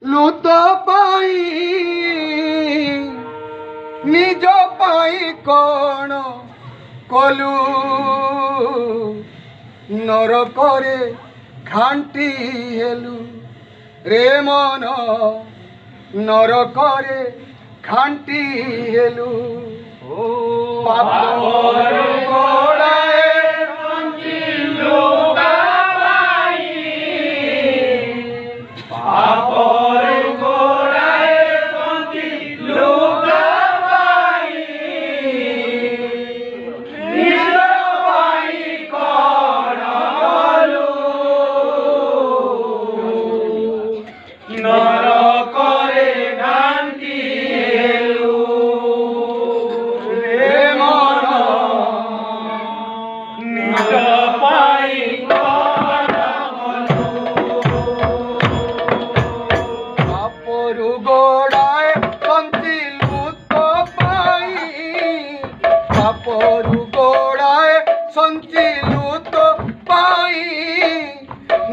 Lot पाई निज पाई कौन कलु नरकरे घांटी हेलु रे मन नरकरे घांटी हेलु पापर गोड़ाए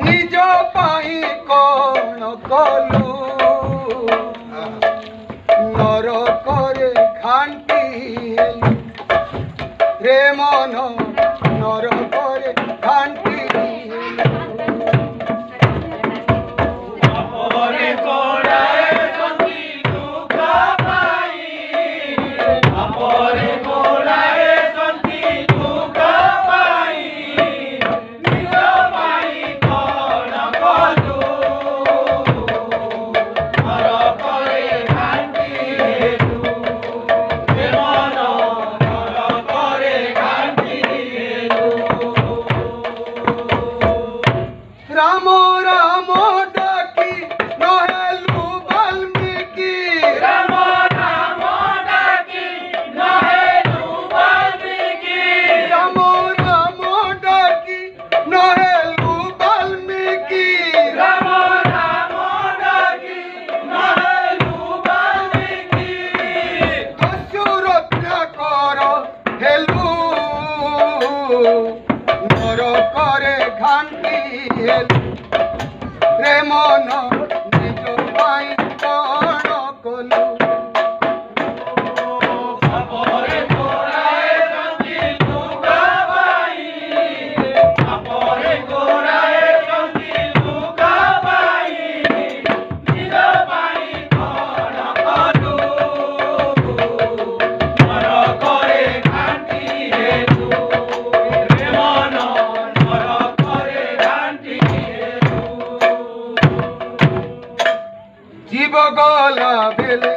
निज पाई कौन कलु नरकरे घांटी हेलु रे मन नरकरे घांटी राम राम डाकी नहेलु वाल्मीकि राम राम डाकी नहेलु वाल्मीकि राम राम डाकी नहेलु वाल्मीकि राम राम डाकी नहेलु वाल्मीकि दस्यु रक्षा कर हेलु नरकरे घांटी रे मन निज पाई कौन कलु जीव गला बेले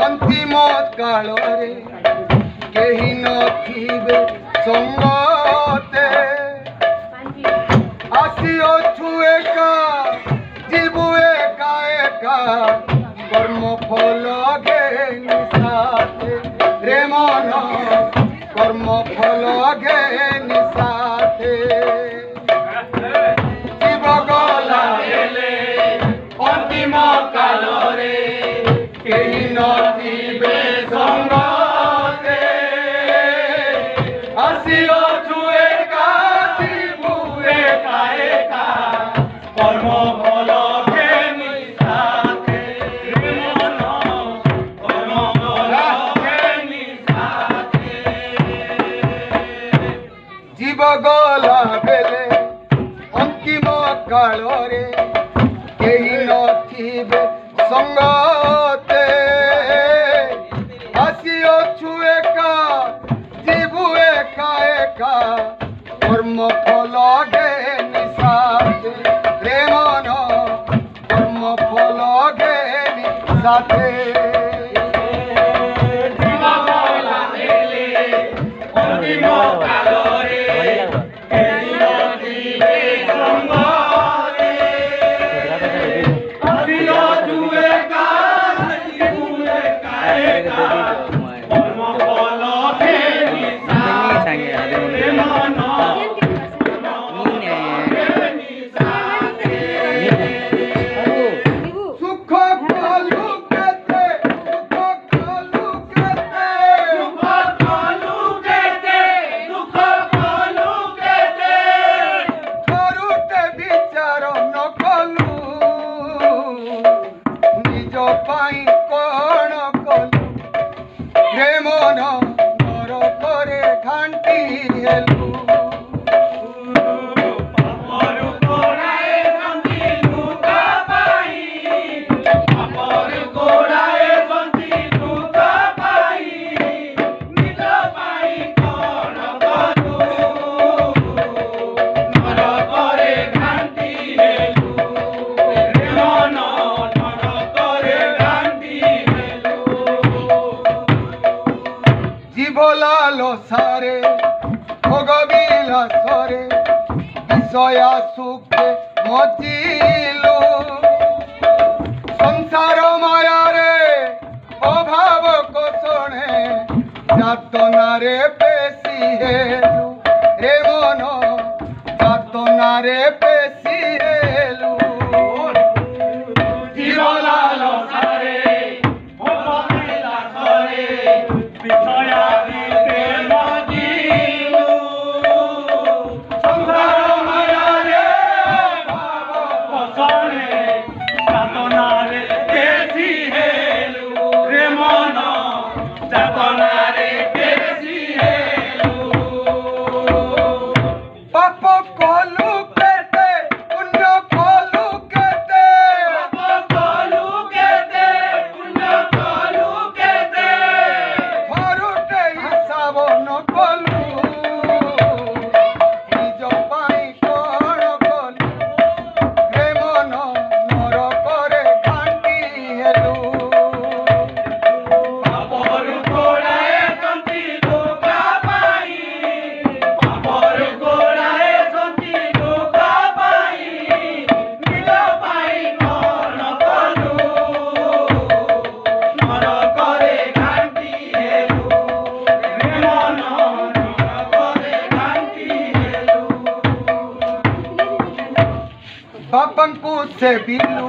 अंतिम काल रे केही नथिबे संगते आसिअछु एका जीवु एका एका कर्म फल घेनि साथे रे मन कर्म फल घेनि साथे जीव गला बेले अंतिम काल रे केही नथिबे संगते आसिअछु एका जीवु एका एका कर्म फल घेनि साथे रे मन कर्म फल घेनि साथे जीव गला बेले अंतिम काल रे केही नथिबे संगते आसिअछु एका जीवु एका एका कर्म फल घेनि साथे रे मन कर्म फल घेनि साथे जीव गला बेले अंतिम काल रे केही नथिबे संगते आसिअछु एका जीवु एका एका कर्म फल घेनि साथे रे मन सुख कलु केते লালসারে ভোগবিলাসরে বিষয়া সুখে মজিলু সংসার মায়ারে অভাব কোষণে যাতনারে পেশি হেলু রে মন যাতনারে পেশি হেলু জীবলালসারে ভোগবিলাসরে বিষয়া দিতে মজিলু সংসার মায়ারে ভাব কোষণে যাতনারে পেশি হেলু রে মন যাতনারে পেশি হেলু পাপ কলু কেতে পুণ্য কলু কেতে ভরুতে হিসাব নকলু নিজ পাই কণ কলু রে মন নরকরে ঘাଣ୍ଟି হেলু পাপর গোড়ায় সন্তি লোকা পাই পাপর গোড়ায় সন্তি লোকা পাই নিজ পাই কণ কলু নরকরে ঘাଣ୍ଟି হেলু রে মନ ନରକରେ ଘାଣ୍ଟି ହେଲୁ ବାପାଙ୍କୁ ସେବିଲୁ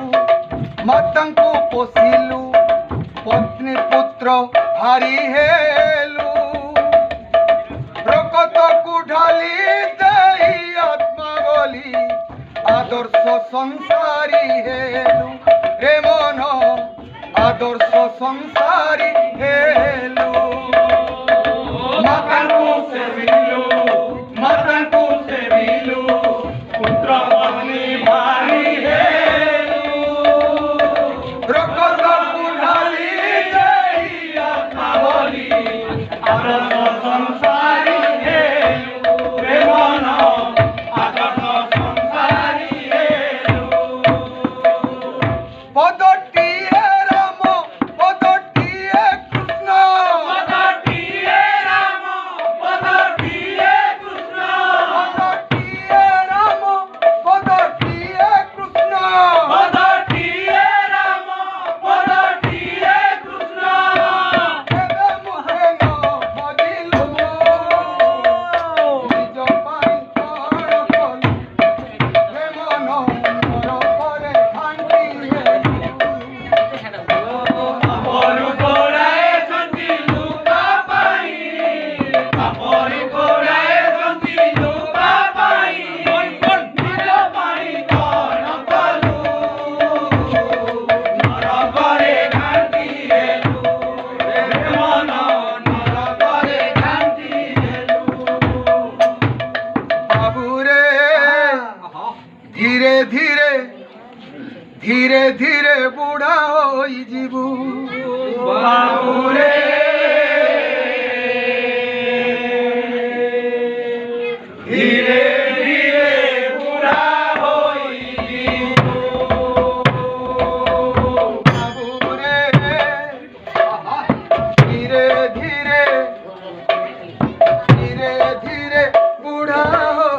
ମାତାଙ୍କୁ ପୋଷିଲୁ ପତ୍ନୀ ପୁତ୍ର ଭାରି ହେଲୁ ପ୍ରକତକୁ ଢାଲି ଦେଇ ଆତ୍ମା ବୋଲି ଆଦର୍ଶ ସଂସାରୀ ହେଲୁ ରେ ମନ ଆଦର୍ଶ ସଂସାରୀ ହେଲୁ ମାତାଙ୍କୁ ସେବିଲୁ ମାତାଙ୍କୁ ସେବିଲୁ ପୁତ୍ର ପତ୍ନୀ ଭାରି ହେଲୁ ପ୍ରକତକୁ ଢାଲି ଦେଇ ଆତ୍ମା ବୋଲି ଆଦର୍ଶ ସଂସାରୀ ହେଲୁ ରେ ମନ ଆଦର୍ଶ ସଂସାରୀ ହେଲୁ ପଦଟିଏ ରାମ ପଦଟିଏ କୃଷ୍ଣ ପଦଟିଏ ରାମ ପଦଟିଏ କୃଷ୍ଣ ପଦଟିଏ ରାମ ପଦଟିଏ କୃଷ୍ଣ ପଦଟିଏ ରାମ ପଦଟିଏ କୃଷ୍ଣ କେବେ ମୁହେ ନ ଭଜିଲୁ ନିଜ ପାଇଁ କଣ କଲୁ ହେ ମନ ନରକରେ ଘାଣ୍ଟି ହେଲୁ ପାପର ଗୋଡ଼ାଏ ସନ୍ତି ଲୋକା ପାଇ ପାପର ଗୋଡ଼ାଏ ସନ୍ତି ଲୋକା ପାଇ ନିଜ ପାଇଁ କଣ କଲୁ ନରକରେ ଘାଣ୍ଟି ହେଲୁ ରେ ମନ ନରକରେ ଘାଣ୍ଟି ହେଲୁ ବାବୁରେ ଧୀରେ ଧୀରେ ଧୀରେ ଧୀରେ ବୁଢ଼ା ହୋଇଯିବୁ ବାବୁରେ ଧୀରେ ଧୀରେ ବୁଢ଼ା ହୋଇଯିବୁ বাবুরে ধীরে ধীরে ধীরে ধীরে বুড়া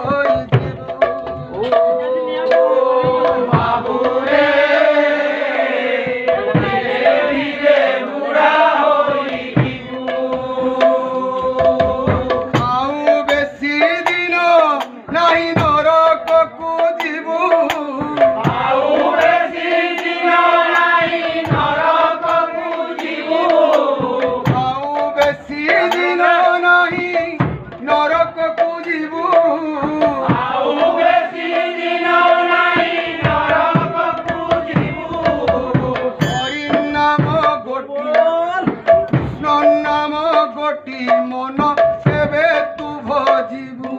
হইଯିବୁ বাবুরে ধীরে ধীরে বুঢ়া ହୋଇଯିବୁ ଆଉ ବେଶୀ ଦିନ ନାହିଁ ନରକକୁ ଯିବୁ ଆଉ ବେଶୀ ଦିନ ନାହିଁ ନରକକୁ ଯିବୁ ଆଉ ବେଶୀ ଦିନ ନାହିଁ ନରକକୁ ଯିବୁ ଆଉ ବେଶୀ ଦିନ ନାହିଁ ନରକକୁ ଯିବୁ হরি নাম গোটি কৃষ্ণ নাম গোটি মন সেবে তু ভজিবু